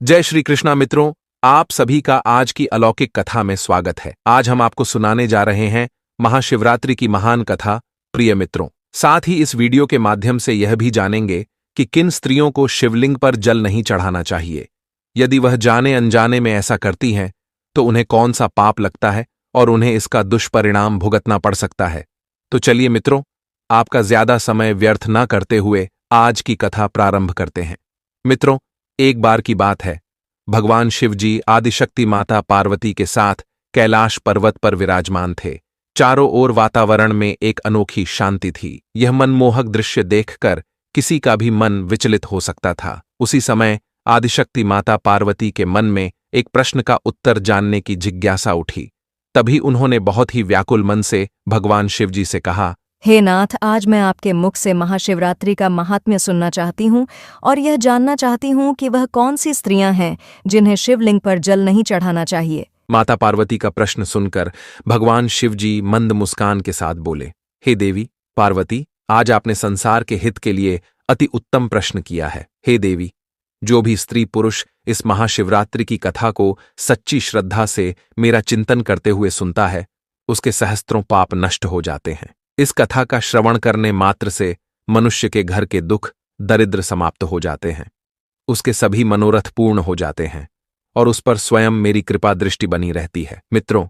जय श्री कृष्णा मित्रों, आप सभी का आज की अलौकिक कथा में स्वागत है। आज हम आपको सुनाने जा रहे हैं महाशिवरात्रि की महान कथा। प्रिय मित्रों, साथ ही इस वीडियो के माध्यम से यह भी जानेंगे कि किन स्त्रियों को शिवलिंग पर जल नहीं चढ़ाना चाहिए। यदि वह जाने अनजाने में ऐसा करती हैं तो उन्हें कौन सा पाप लगता है और उन्हें इसका दुष्परिणाम भुगतना पड़ सकता है। तो चलिए मित्रों, आपका ज्यादा समय व्यर्थ न करते हुए आज की कथा प्रारंभ करते हैं। मित्रों, एक बार की बात है, भगवान शिव जी आदिशक्ति माता पार्वती के साथ कैलाश पर्वत पर विराजमान थे। चारों ओर वातावरण में एक अनोखी शांति थी। यह मनमोहक दृश्य देखकर किसी का भी मन विचलित हो सकता था। उसी समय आदिशक्ति माता पार्वती के मन में एक प्रश्न का उत्तर जानने की जिज्ञासा उठी। तभी उन्होंने बहुत ही व्याकुल मन से भगवान शिव जी से कहा, हे नाथ, आज मैं आपके मुख से महाशिवरात्रि का महात्म्य सुनना चाहती हूँ और यह जानना चाहती हूँ कि वह कौन सी स्त्रियां हैं जिन्हें शिवलिंग पर जल नहीं चढ़ाना चाहिए। माता पार्वती का प्रश्न सुनकर भगवान शिव जी मंद मुस्कान के साथ बोले, हे देवी पार्वती, आज आपने संसार के हित के लिए अति उत्तम प्रश्न किया है। हे देवी, जो भी स्त्री पुरुष इस महाशिवरात्रि की कथा को सच्ची श्रद्धा से मेरा चिंतन करते हुए सुनता है, उसके सहस्त्रों पाप नष्ट हो जाते हैं। इस कथा का श्रवण करने मात्र से मनुष्य के घर के दुख दरिद्र समाप्त हो जाते हैं, उसके सभी मनोरथ पूर्ण हो जाते हैं और उस पर स्वयं मेरी कृपा दृष्टि बनी रहती है। मित्रों,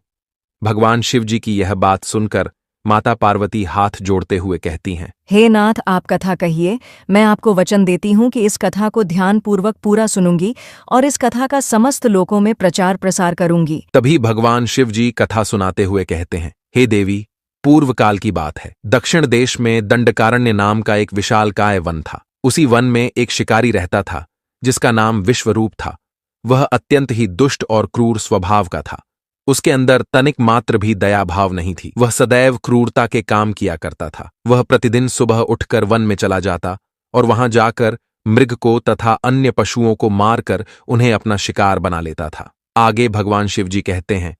भगवान शिव जी की यह बात सुनकर माता पार्वती हाथ जोड़ते हुए कहती हैं, हे नाथ, आप कथा कहिए। मैं आपको वचन देती हूँ कि इस कथा को ध्यानपूर्वक पूरा सुनूंगी और इस कथा का समस्त लोकों में प्रचार प्रसार करूंगी। तभी भगवान शिव जी कथा सुनाते हुए कहते हैं, हे देवी, पूर्व काल की बात है। दक्षिण देश में दंडकारण्य नाम का एक विशालकाय वन था। उसी वन में एक शिकारी रहता था जिसका नाम विश्वरूप था। वह अत्यंत ही दुष्ट और क्रूर स्वभाव का था। उसके अंदर तनिक मात्र भी दया भाव नहीं थी। वह सदैव क्रूरता के काम किया करता था। वह प्रतिदिन सुबह उठकर वन में चला जाता और वहां जाकर मृग को तथा अन्य पशुओं को मारकर उन्हें अपना शिकार बना लेता था। आगे भगवान शिव जी कहते हैं,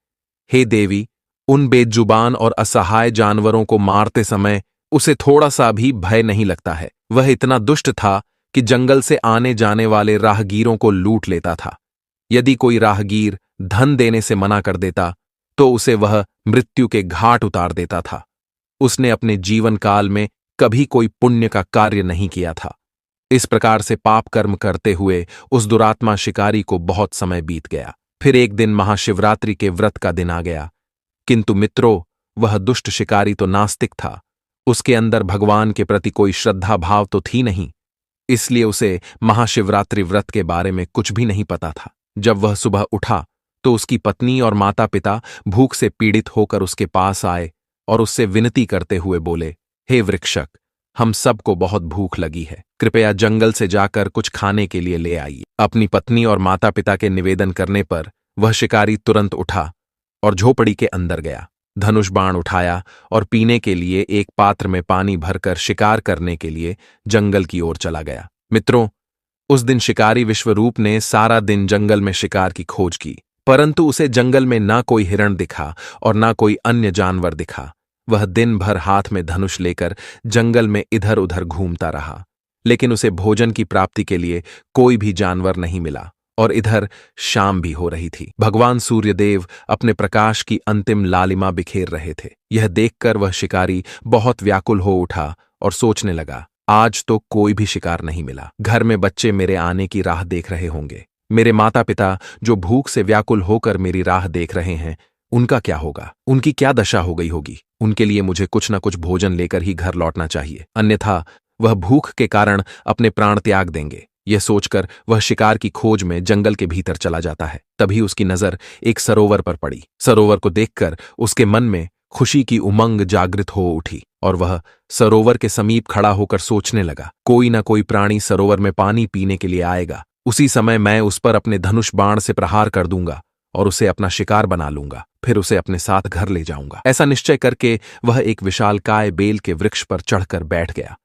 हे देवी, उन बेजुबान और असहाय जानवरों को मारते समय उसे थोड़ा सा भी भय नहीं लगता है। वह इतना दुष्ट था कि जंगल से आने जाने वाले राहगीरों को लूट लेता था। यदि कोई राहगीर धन देने से मना कर देता तो उसे वह मृत्यु के घाट उतार देता था। उसने अपने जीवन काल में कभी कोई पुण्य का कार्य नहीं किया था। इस प्रकार से पाप कर्म करते हुए उस दुरात्मा शिकारी को बहुत समय बीत गया। फिर एक दिन महाशिवरात्रि के व्रत का दिन आ गया, किंतु मित्रों, वह दुष्ट शिकारी तो नास्तिक था। उसके अंदर भगवान के प्रति कोई श्रद्धा भाव तो थी नहीं, इसलिए उसे महाशिवरात्रि व्रत के बारे में कुछ भी नहीं पता था। जब वह सुबह उठा तो उसकी पत्नी और माता पिता भूख से पीड़ित होकर उसके पास आए और उससे विनती करते हुए बोले, हे वृक्षक, हम सबको बहुत भूख लगी है, कृपया जंगल से जाकर कुछ खाने के लिए ले आइए। अपनी पत्नी और माता पिता के निवेदन करने पर वह शिकारी तुरंत उठा और झोपड़ी के अंदर गया। धनुष बाण उठाया और पीने के लिए एक पात्र में पानी भरकर शिकार करने के लिए जंगल की ओर चला गया। मित्रों, उस दिन शिकारी विश्वरूप ने सारा दिन जंगल में शिकार की खोज की, परंतु उसे जंगल में ना कोई हिरण दिखा और ना कोई अन्य जानवर दिखा। वह दिन भर हाथ में धनुष लेकर जंगल में इधर उधर घूमता रहा, लेकिन उसे भोजन की प्राप्ति के लिए कोई भी जानवर नहीं मिला और इधर शाम भी हो रही थी। भगवान सूर्यदेव अपने प्रकाश की अंतिम लालिमा बिखेर रहे थे। यह देखकर वह शिकारी बहुत व्याकुल हो उठा और सोचने लगा, आज तो कोई भी शिकार नहीं मिला। घर में बच्चे मेरे आने की राह देख रहे होंगे। मेरे माता पिता जो भूख से व्याकुल होकर मेरी राह देख रहे हैं, उनका क्या होगा? उनकी क्या दशा हो गई होगी? उनके लिए मुझे कुछ न कुछ भोजन लेकर ही घर लौटना चाहिए, अन्यथा वह भूख के कारण अपने प्राण त्याग देंगे। यह सोचकर वह शिकार की खोज में जंगल के भीतर चला जाता है। तभी उसकी नजर एक सरोवर पर पड़ी। सरोवर को देखकर उसके मन में खुशी की उमंग जागृत हो उठी और वह सरोवर के समीप खड़ा होकर सोचने लगा, कोई ना कोई प्राणी सरोवर में पानी पीने के लिए आएगा। उसी समय मैं उस पर अपने धनुष बाण से प्रहार कर दूंगा और उसे अपना शिकार बना लूंगा। फिर उसे अपने साथ घर ले जाऊंगा। ऐसा निश्चय करके वह एक विशालकाय बेल के वृक्ष पर चढ़कर बैठ गया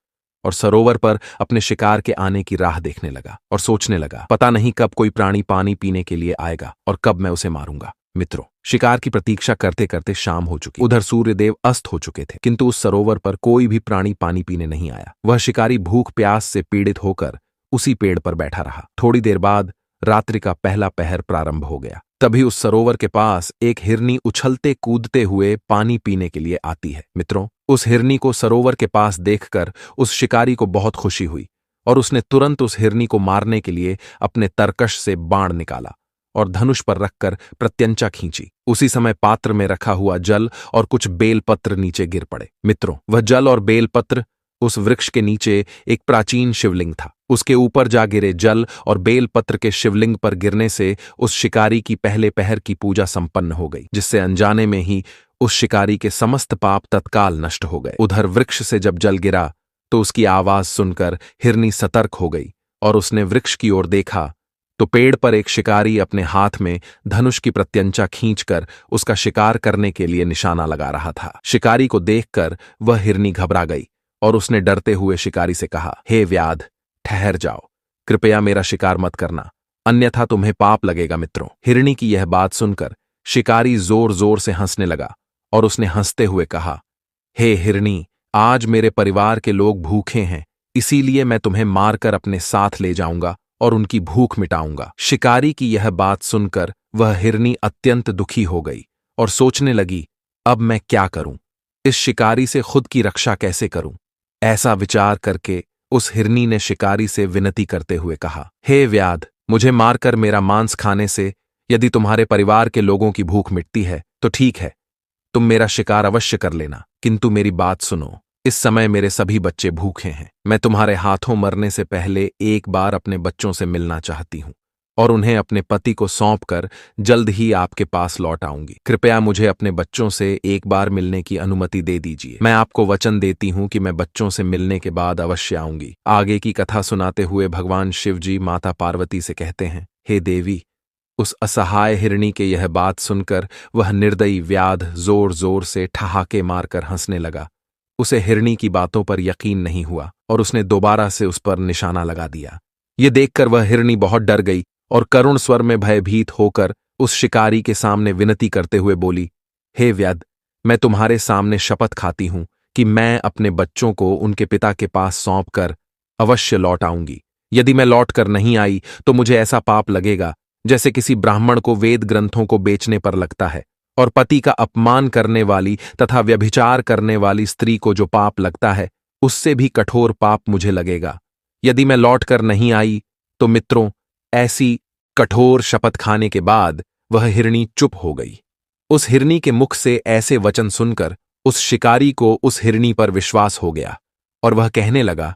और सरोवर पर अपने शिकार के आने की राह देखने लगा और सोचने लगा, पता नहीं कब कोई प्राणी पानी पीने के लिए आएगा और कब मैं उसे मारूंगा। मित्रों, शिकार की प्रतीक्षा करते करते शाम हो चुकी। उधर सूर्यदेव अस्त हो चुके थे, किंतु उस सरोवर पर कोई भी प्राणी पानी पीने नहीं आया। वह शिकारी भूख प्यास से पीड़ित होकर उसी पेड़ पर बैठा रहा। थोड़ी देर बाद रात्रि का पहला पहर प्रारंभ हो गया। तभी उस सरोवर के पास एक हिरनी उछलते कूदते हुए पानी पीने के लिए आती है। मित्रों, उस हिरनी को सरोवर के पास देखकर उस शिकारी को बहुत खुशी हुई और उसने तुरंत उस हिरनी को मारने के लिए अपने तरकश से बाण निकाला और धनुष पर रखकर प्रत्यंचा खींची। उसी समय पात्र में रखा हुआ जल और कुछ बेलपत्र नीचे गिर पड़े। मित्रों, वह जल और बेलपत्र उस वृक्ष के नीचे एक प्राचीन शिवलिंग था। उसके ऊपर जा गिरे जल और बेलपत्र के शिवलिंग पर गिरने से उस शिकारी की पहले पहर की पूजा संपन्न हो गई, जिससे अनजाने में ही उस शिकारी के समस्त पाप तत्काल नष्ट हो गए। उधर वृक्ष से जब जल गिरा तो उसकी आवाज सुनकर हिरनी सतर्क हो गई और उसने वृक्ष की ओर देखा तो पेड़ पर एक शिकारी अपने हाथ में धनुष की प्रत्यंचा खींचकर उसका शिकार करने के लिए निशाना लगा रहा था। शिकारी को देखकर वह हिरनी घबरा गई और उसने डरते हुए शिकारी से कहा, हे व्याध, ठहर जाओ, कृपया मेरा शिकार मत करना, अन्यथा तुम्हें पाप लगेगा। मित्रों, हिरनी की यह बात सुनकर शिकारी जोर जोर से हंसने लगा और उसने हंसते हुए कहा, हे हिरनी, आज मेरे परिवार के लोग भूखे हैं, इसीलिए मैं तुम्हें मारकर अपने साथ ले जाऊंगा और उनकी भूख मिटाऊंगा। शिकारी की यह बात सुनकर वह हिरनी अत्यंत दुखी हो गई और सोचने लगी, अब मैं क्या करूं, इस शिकारी से खुद की रक्षा कैसे करूं। ऐसा विचार करके उस हिरनी ने शिकारी से विनती करते हुए कहा, हे व्याध, मुझे मारकर मेरा मांस खाने से यदि तुम्हारे परिवार के लोगों की भूख मिटती है तो ठीक है, तुम मेरा शिकार अवश्य कर लेना, किंतु मेरी बात सुनो, इस समय मेरे सभी बच्चे भूखे हैं। मैं तुम्हारे हाथों मरने से पहले एक बार अपने बच्चों से मिलना चाहती हूं और उन्हें अपने पति को सौंपकर जल्द ही आपके पास लौट आऊंगी। कृपया मुझे अपने बच्चों से एक बार मिलने की अनुमति दे दीजिए। मैं आपको वचन देती हूं कि मैं बच्चों से मिलने के बाद अवश्य आऊंगी। आगे की कथा सुनाते हुए भगवान शिव जी माता पार्वती से कहते हैं, हे देवी, उस असहाय हिरणी के यह बात सुनकर वह निर्दयी व्याध जोर जोर से ठहाके मारकर हंसने लगा। उसे हिरणी की बातों पर यकीन नहीं हुआ और उसने दोबारा से उस पर निशाना लगा दिया। ये देखकर वह हिरणी बहुत डर गई और करुण स्वर में भयभीत होकर उस शिकारी के सामने विनती करते हुए बोली, हे व्याध, मैं तुम्हारे सामने शपथ खाती हूं कि मैं अपने बच्चों को उनके पिता के पास सौंपकर अवश्य लौट आऊंगी। यदि मैं लौट कर नहीं आई तो मुझे ऐसा पाप लगेगा जैसे किसी ब्राह्मण को वेद ग्रंथों को बेचने पर लगता है, और पति का अपमान करने वाली तथा व्यभिचार करने वाली स्त्री को जो पाप लगता है उससे भी कठोर पाप मुझे लगेगा। यदि मैं लौट कर नहीं आई तो मित्रों, ऐसी कठोर शपथ खाने के बाद वह हिरणी चुप हो गई। उस हिरणी के मुख से ऐसे वचन सुनकर उस शिकारी को उस हिरणी पर विश्वास हो गया और वह कहने लगा,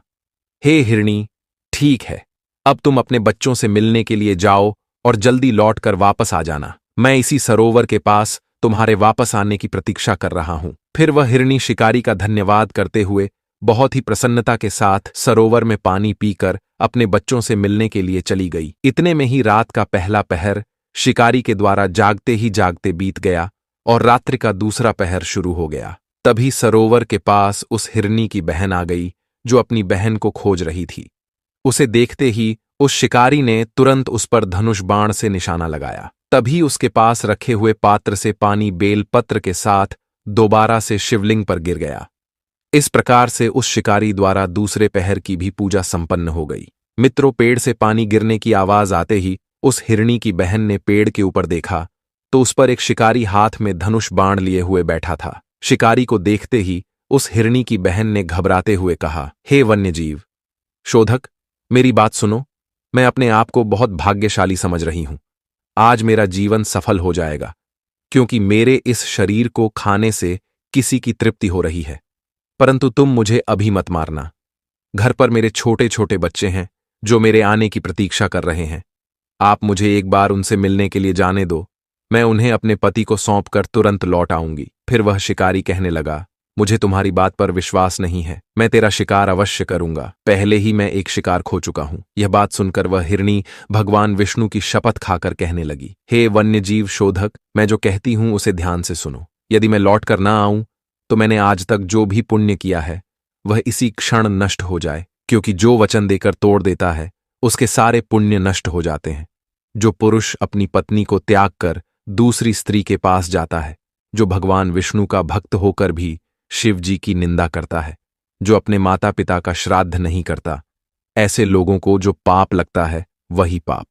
हे हिरणी, ठीक है, अब तुम अपने बच्चों से मिलने के लिए जाओ और जल्दी लौट कर वापस आ जाना। मैं इसी सरोवर के पास तुम्हारे वापस आने की प्रतीक्षा कर रहा हूं। फिर वह हिरणी शिकारी का धन्यवाद करते हुए बहुत ही प्रसन्नता के साथ सरोवर में पानी पीकर अपने बच्चों से मिलने के लिए चली गई। इतने में ही रात का पहला पहर शिकारी के द्वारा जागते ही जागते बीत गया और रात्रि का दूसरा पहर शुरू हो गया। तभी सरोवर के पास उस हिरनी की बहन आ गई जो अपनी बहन को खोज रही थी। उसे देखते ही उस शिकारी ने तुरंत उस पर धनुष बाण से निशाना लगाया। तभी उसके पास रखे हुए पात्र से पानी बेलपत्र के साथ दोबारा से शिवलिंग पर गिर गया। इस प्रकार से उस शिकारी द्वारा दूसरे पहर की भी पूजा संपन्न हो गई। मित्रों, पेड़ से पानी गिरने की आवाज आते ही उस हिरणी की बहन ने पेड़ के ऊपर देखा तो उस पर एक शिकारी हाथ में धनुष बाण लिए हुए बैठा था। शिकारी को देखते ही उस हिरणी की बहन ने घबराते हुए कहा, हे वन्यजीव शोधक, मेरी बात सुनो, मैं अपने आप को बहुत भाग्यशाली समझ रही हूं। आज मेरा जीवन सफल हो जाएगा क्योंकि मेरे इस शरीर को खाने से किसी की तृप्ति हो रही है, परंतु तुम मुझे अभी मत मारना। घर पर मेरे छोटे छोटे बच्चे हैं जो मेरे आने की प्रतीक्षा कर रहे हैं। आप मुझे एक बार उनसे मिलने के लिए जाने दो, मैं उन्हें अपने पति को सौंपकर तुरंत लौट आऊंगी। फिर वह शिकारी कहने लगा, मुझे तुम्हारी बात पर विश्वास नहीं है, मैं तेरा शिकार अवश्य करूंगा, पहले ही मैं एक शिकार खो चुका हूं। यह बात सुनकर वह हिरणी भगवान विष्णु की शपथ खाकर कहने लगी, हे वन्यजीव शोधक, मैं जो कहती हूं उसे ध्यान से सुनो। यदि मैं लौट कर ना आऊं तो मैंने आज तक जो भी पुण्य किया है वह इसी क्षण नष्ट हो जाए, क्योंकि जो वचन देकर तोड़ देता है उसके सारे पुण्य नष्ट हो जाते हैं। जो पुरुष अपनी पत्नी को त्याग कर दूसरी स्त्री के पास जाता है, जो भगवान विष्णु का भक्त होकर भी शिव जी की निंदा करता है, जो अपने माता पिता का श्राद्ध नहीं करता, ऐसे लोगों को जो पाप लगता है वही पाप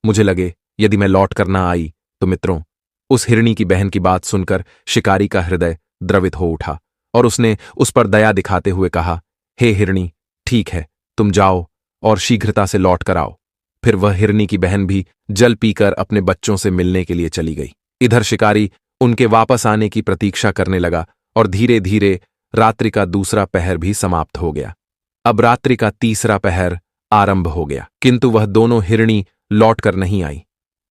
मुझे लगे यदि मैं लौट कर ना आई तो मित्रों। उस हिरणी की बहन की बात सुनकर शिकारी का हृदय द्रवित हो उठा और उसने उस पर दया दिखाते हुए कहा, हे हिरणी, ठीक है, तुम जाओ और शीघ्रता से लौट कर आओ। फिर वह हिरणी की बहन भी जल पीकर अपने बच्चों से मिलने के लिए चली गई। इधर शिकारी उनके वापस आने की प्रतीक्षा करने लगा और धीरे धीरे रात्रि का दूसरा पहर भी समाप्त हो गया। अब रात्रि का तीसरा पहर आरंभ हो गया, किंतु वह दोनों हिरणी लौटकर नहीं आई।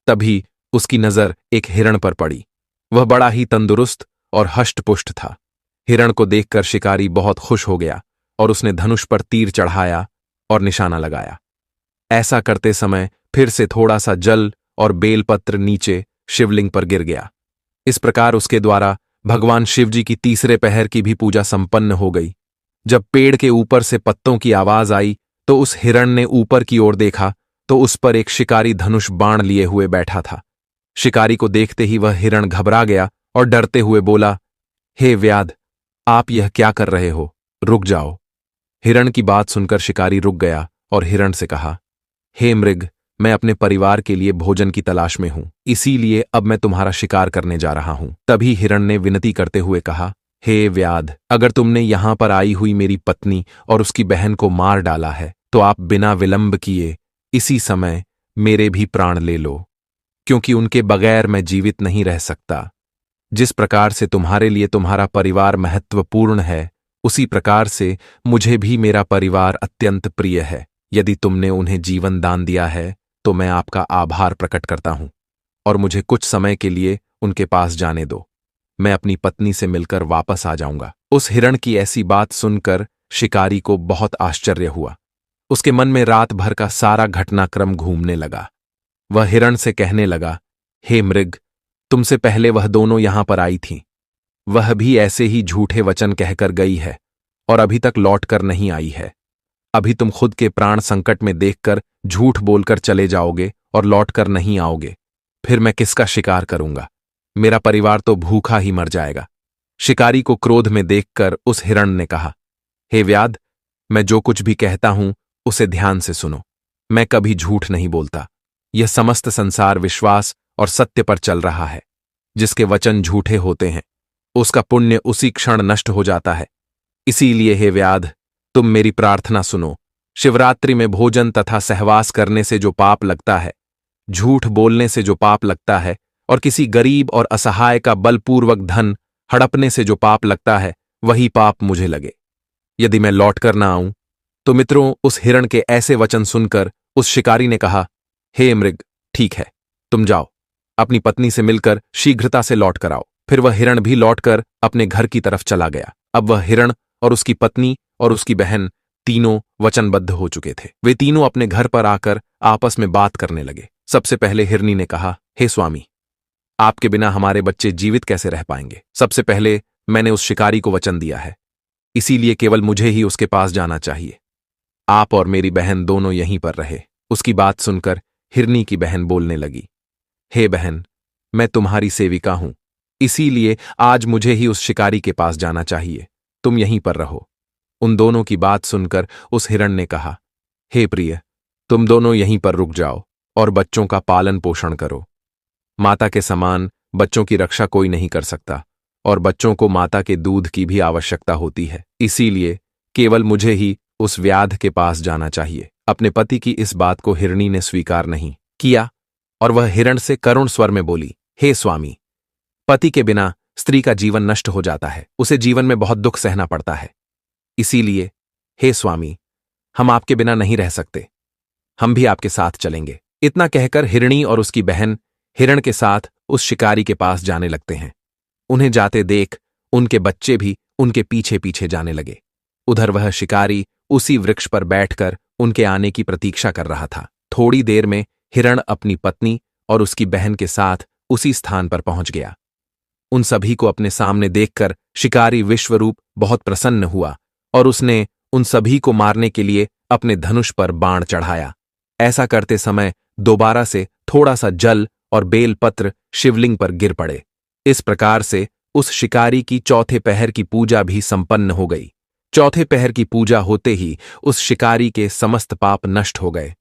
तभी उसकी नजर एक हिरण पर पड़ी। वह बड़ा ही तंदुरुस्त और हष्टपुष्ट था। हिरण को देखकर शिकारी बहुत खुश हो गया और उसने धनुष पर तीर चढ़ाया और निशाना लगाया। ऐसा करते समय फिर से थोड़ा सा जल और बेलपत्र नीचे शिवलिंग पर गिर गया। इस प्रकार उसके द्वारा भगवान शिवजी की तीसरे पहर की भी पूजा संपन्न हो गई। जब पेड़ के ऊपर से पत्तों की आवाज आई तो उस हिरण ने ऊपर की ओर देखा तो उस पर एक शिकारी धनुष बाण लिए हुए बैठा था। शिकारी को देखते ही वह हिरण घबरा गया और डरते हुए बोला, हे व्याध, आप यह क्या कर रहे हो? रुक जाओ। हिरण की बात सुनकर शिकारी रुक गया और हिरण से कहा, हे मृग, मैं अपने परिवार के लिए भोजन की तलाश में हूं, इसीलिए अब मैं तुम्हारा शिकार करने जा रहा हूं। तभी हिरण ने विनती करते हुए कहा, हे व्याध, अगर तुमने यहां पर आई हुई मेरी पत्नी और उसकी बहन को मार डाला है तो आप बिना विलंब किए इसी समय मेरे भी प्राण ले लो, क्योंकि उनके बगैर मैं जीवित नहीं रह सकता। जिस प्रकार से तुम्हारे लिए तुम्हारा परिवार महत्वपूर्ण है, उसी प्रकार से मुझे भी मेरा परिवार अत्यंत प्रिय है। यदि तुमने उन्हें जीवन दान दिया है तो मैं आपका आभार प्रकट करता हूं और मुझे कुछ समय के लिए उनके पास जाने दो। मैं अपनी पत्नी से मिलकर वापस आ जाऊंगा। उस हिरण की ऐसी बात सुनकर शिकारी को बहुत आश्चर्य हुआ। उसके मन में रात भर का सारा घटनाक्रम घूमने लगा। वह हिरण से कहने लगा, हे मृग, तुमसे पहले वह दोनों यहां पर आई थीं। वह भी ऐसे ही झूठे वचन कहकर गई है और अभी तक लौटकर नहीं आई है। अभी तुम खुद के प्राण संकट में देखकर झूठ बोलकर चले जाओगे और लौटकर नहीं आओगे। फिर मैं किसका शिकार करूंगा? मेरा परिवार तो भूखा ही मर जाएगा। शिकारी को क्रोध में देखकर उस हिरण ने कहा, हे व्याध, मैं जो कुछ भी कहता हूं उसे ध्यान से सुनो। मैं कभी झूठ नहीं बोलता। यह समस्त संसार विश्वास और सत्य पर चल रहा है। जिसके वचन झूठे होते हैं उसका पुण्य उसी क्षण नष्ट हो जाता है। इसीलिए हे व्याध, तुम मेरी प्रार्थना सुनो। शिवरात्रि में भोजन तथा सहवास करने से जो पाप लगता है, झूठ बोलने से जो पाप लगता है और किसी गरीब और असहाय का बलपूर्वक धन हड़पने से जो पाप लगता है, वही पाप मुझे लगे। यदि मैं लौटकर ना आऊं तो मित्रों, उस हिरण के ऐसे वचन सुनकर उस शिकारी ने कहा, हे मृग, ठीक है, तुम जाओ, अपनी पत्नी से मिलकर शीघ्रता से लौट कर आओ। फिर वह हिरण भी लौटकर अपने घर की तरफ चला गया। अब वह हिरण और उसकी पत्नी और उसकी बहन तीनों वचनबद्ध हो चुके थे। वे तीनों अपने घर पर आकर आपस में बात करने लगे। सबसे पहले हिरनी ने कहा, हे स्वामी, आपके बिना हमारे बच्चे जीवित कैसे रह पाएंगे? सबसे पहले मैंने उस शिकारी को वचन दिया है, इसीलिए केवल मुझे ही उसके पास जाना चाहिए। आप और मेरी बहन दोनों यहीं पर रहे। उसकी बात सुनकर हिरनी की बहन बोलने लगी, हे बहन, मैं तुम्हारी सेविका हूं, इसीलिए आज मुझे ही उस शिकारी के पास जाना चाहिए। तुम यहीं पर रहो। उन दोनों की बात सुनकर उस हिरण ने कहा, हे प्रिय, तुम दोनों यहीं पर रुक जाओ और बच्चों का पालन पोषण करो। माता के समान बच्चों की रक्षा कोई नहीं कर सकता और बच्चों को माता के दूध की भी आवश्यकता होती है। इसीलिए केवल मुझे ही उस व्याध के पास जाना चाहिए। अपने पति की इस बात को हिरणी ने स्वीकार नहीं किया और वह हिरण से करुण स्वर में बोली, हे स्वामी, पति के बिना स्त्री का जीवन नष्ट हो जाता है। उसे जीवन में बहुत दुख सहना पड़ता है। इसीलिए हे स्वामी, हम आपके बिना नहीं रह सकते। हम भी आपके साथ चलेंगे। इतना कहकर हिरणी और उसकी बहन हिरण के साथ उस शिकारी के पास जाने लगते हैं। उन्हें जाते देख उनके बच्चे भी उनके पीछे पीछे जाने लगे। उधर वह शिकारी उसी वृक्ष पर बैठकर उनके आने की प्रतीक्षा कर रहा था। थोड़ी देर में हिरण अपनी पत्नी और उसकी बहन के साथ उसी स्थान पर पहुंच गया। उन सभी को अपने सामने देखकर शिकारी विश्वरूप बहुत प्रसन्न हुआ और उसने उन सभी को मारने के लिए अपने धनुष पर बाण चढ़ाया। ऐसा करते समय दोबारा से थोड़ा सा जल और बेलपत्र शिवलिंग पर गिर पड़े। इस प्रकार से उस शिकारी की चौथे पहर की पूजा भी संपन्न हो गई। चौथे पहर की पूजा होते ही उस शिकारी के समस्त पाप नष्ट हो गए।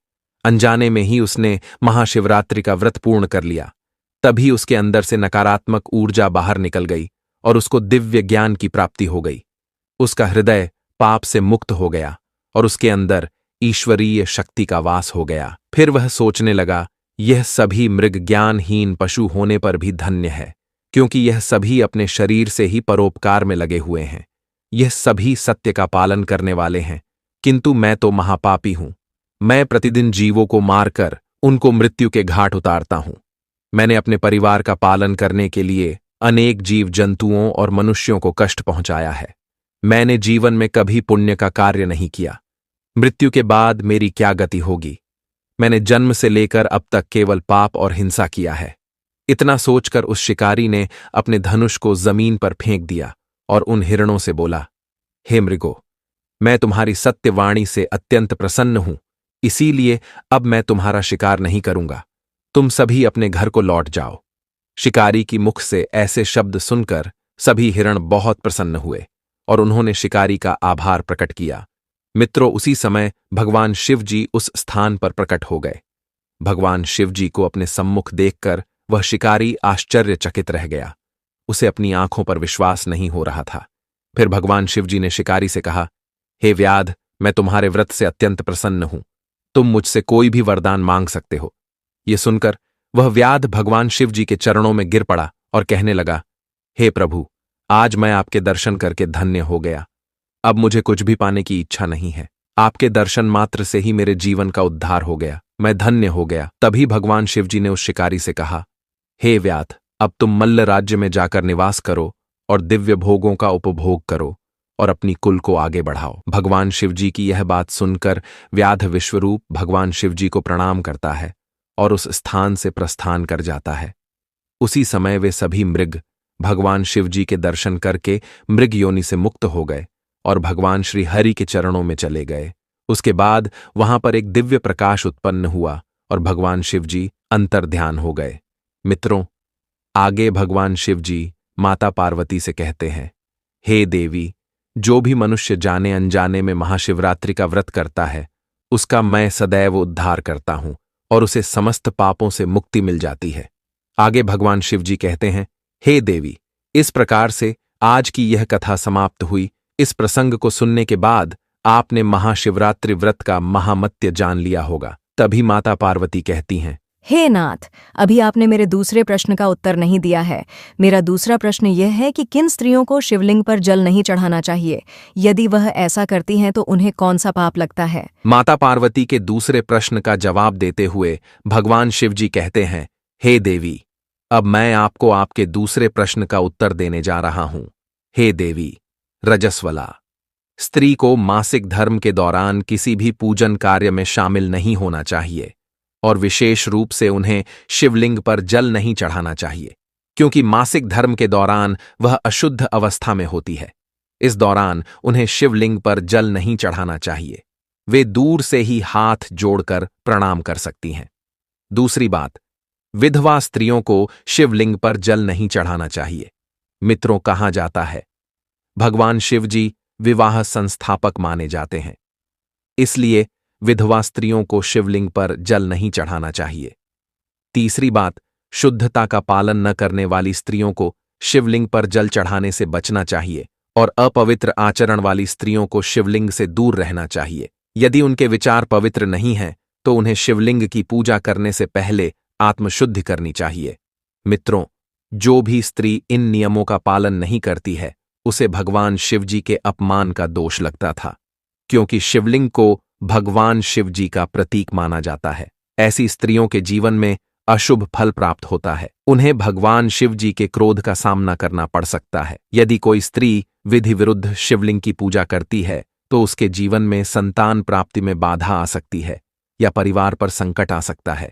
अनजाने में ही उसने महाशिवरात्रि का व्रत पूर्ण कर लिया। तभी उसके अंदर से नकारात्मक ऊर्जा बाहर निकल गई और उसको दिव्य ज्ञान की प्राप्ति हो गई। उसका हृदय पाप से मुक्त हो गया और उसके अंदर ईश्वरीय शक्ति का वास हो गया। फिर वह सोचने लगा, यह सभी मृग ज्ञानहीन पशु होने पर भी धन्य है, क्योंकि यह सभी अपने शरीर से ही परोपकार में लगे हुए हैं। यह सभी सत्य का पालन करने वाले हैं, किंतु मैं तो महापापी हूं। मैं प्रतिदिन जीवों को मारकर उनको मृत्यु के घाट उतारता हूं। मैंने अपने परिवार का पालन करने के लिए अनेक जीव जंतुओं और मनुष्यों को कष्ट पहुंचाया है। मैंने जीवन में कभी पुण्य का कार्य नहीं किया। मृत्यु के बाद मेरी क्या गति होगी? मैंने जन्म से लेकर अब तक केवल पाप और हिंसा किया है। इतना सोचकर उस शिकारी ने अपने धनुष को जमीन पर फेंक दिया और उन हिरणों से बोला, हे मृगो, मैं तुम्हारी सत्यवाणी से अत्यंत प्रसन्न हूं, इसीलिए अब मैं तुम्हारा शिकार नहीं करूंगा। तुम सभी अपने घर को लौट जाओ। शिकारी की मुख से ऐसे शब्द सुनकर सभी हिरण बहुत प्रसन्न हुए और उन्होंने शिकारी का आभार प्रकट किया। मित्रों, उसी समय भगवान शिव जी उस स्थान पर प्रकट हो गए। भगवान शिव जी को अपने सम्मुख देखकर वह शिकारी आश्चर्यचकित रह गया। उसे अपनी आंखों पर विश्वास नहीं हो रहा था। फिर भगवान शिव जी ने शिकारी से कहा, हे व्याध, मैं तुम्हारे व्रत से अत्यंत प्रसन्न हूं। तुम मुझसे कोई भी वरदान मांग सकते हो। ये सुनकर वह व्याध भगवान शिव जी के चरणों में गिर पड़ा और कहने लगा, हे प्रभु, आज मैं आपके दर्शन करके धन्य हो गया। अब मुझे कुछ भी पाने की इच्छा नहीं है। आपके दर्शन मात्र से ही मेरे जीवन का उद्धार हो गया। मैं धन्य हो गया। तभी भगवान शिव जी ने उस शिकारी से कहा, हे व्याध, अब तुम मल्ल राज्य में जाकर निवास करो और दिव्य भोगों का उपभोग करो और अपनी कुल को आगे बढ़ाओ। भगवान शिव जी की यह बात सुनकर व्याध विश्वरूप भगवान शिव जी को प्रणाम करता है और उस स्थान से प्रस्थान कर जाता है। उसी समय वे सभी मृग भगवान शिव जी के दर्शन करके मृग योनि से मुक्त हो गए और भगवान श्री हरि के चरणों में चले गए। उसके बाद वहां पर एक दिव्य प्रकाश उत्पन्न हुआ और भगवान शिव जी अंतर्ध्यान हो गए। मित्रों, आगे भगवान शिव जी माता पार्वती से कहते हैं, हे देवी, जो भी मनुष्य जाने अनजाने में महाशिवरात्रि का व्रत करता है, उसका मैं सदैव उद्धार करता हूं और उसे समस्त पापों से मुक्ति मिल जाती है। आगे भगवान शिव जी कहते हैं, हे देवी, इस प्रकार से आज की यह कथा समाप्त हुई। इस प्रसंग को सुनने के बाद आपने महाशिवरात्रि व्रत का महामत्य जान लिया होगा। तभी माता पार्वती कहती हैं, हे नाथ, अभी आपने मेरे दूसरे प्रश्न का उत्तर नहीं दिया है। मेरा दूसरा प्रश्न यह है कि किन स्त्रियों को शिवलिंग पर जल नहीं चढ़ाना चाहिए? यदि वह ऐसा करती हैं तो उन्हें कौन सा पाप लगता है? माता पार्वती के दूसरे प्रश्न का जवाब देते हुए भगवान शिव जी कहते हैं, हे देवी, अब मैं आपको आपके दूसरे प्रश्न का उत्तर देने जा रहा हूं। हे देवी रजस्वला, स्त्री को मासिक धर्म के दौरान किसी भी पूजन कार्य में शामिल नहीं होना चाहिए और विशेष रूप से उन्हें शिवलिंग पर जल नहीं चढ़ाना चाहिए, क्योंकि मासिक धर्म के दौरान वह अशुद्ध अवस्था में होती है। इस दौरान उन्हें शिवलिंग पर जल नहीं चढ़ाना चाहिए। वे दूर से ही हाथ जोड़कर प्रणाम कर सकती हैं। दूसरी बात, विधवा स्त्रियों को शिवलिंग पर जल नहीं चढ़ाना चाहिए। मित्रों, कहा जाता है भगवान शिव जी विवाह संस्थापक माने जाते हैं, इसलिए विधवा स्त्रियों को शिवलिंग पर जल नहीं चढ़ाना चाहिए। तीसरी बात, शुद्धता का पालन न करने वाली स्त्रियों को शिवलिंग पर जल चढ़ाने से बचना चाहिए और अपवित्र आचरण वाली स्त्रियों को शिवलिंग से दूर रहना चाहिए। यदि उनके विचार पवित्र नहीं हैं तो उन्हें शिवलिंग की पूजा करने से पहले आत्मशुद्धि करनी चाहिए। मित्रों, जो भी स्त्री इन नियमों का पालन नहीं करती है, उसे भगवान शिव जी के अपमान का दोष लगता था, क्योंकि शिवलिंग को भगवान शिव जी का प्रतीक माना जाता है। ऐसी स्त्रियों के जीवन में अशुभ फल प्राप्त होता है। उन्हें भगवान शिव जी के क्रोध का सामना करना पड़ सकता है। यदि कोई स्त्री विधि विरुद्ध शिवलिंग की पूजा करती है तो उसके जीवन में संतान प्राप्ति में बाधा आ सकती है या परिवार पर संकट आ सकता है।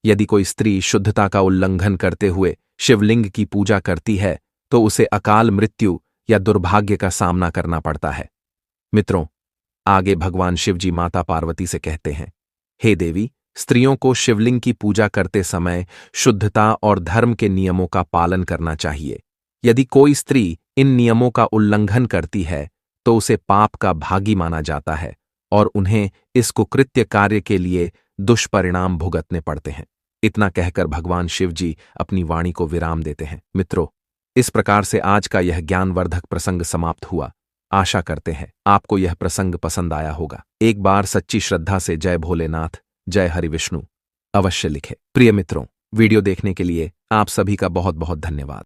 यदि कोई स्त्री शुद्धता का उल्लंघन करते हुए शिवलिंग की पूजा करती है तो उसे अकाल मृत्यु या दुर्भाग्य का सामना करना पड़ता है। मित्रों, आगे भगवान शिव जी माता पार्वती से कहते हैं, हे देवी, स्त्रियों को शिवलिंग की पूजा करते समय शुद्धता और धर्म के नियमों का पालन करना चाहिए। यदि कोई स्त्री इन नियमों का उल्लंघन करती है तो उसे पाप का भागी माना जाता है और उन्हें इस कुकृत्य कार्य के लिए दुष्परिणाम भुगतने पड़ते हैं। इतना कहकर भगवान शिव जी अपनी वाणी को विराम देते हैं। मित्रों, इस प्रकार से आज का यह ज्ञानवर्धक प्रसंग समाप्त हुआ। आशा करते हैं आपको यह प्रसंग पसंद आया होगा। एक बार सच्ची श्रद्धा से जय भोलेनाथ, जय हरि विष्णु अवश्य लिखें। प्रिय मित्रों, वीडियो देखने के लिए आप सभी का बहुत बहुत धन्यवाद।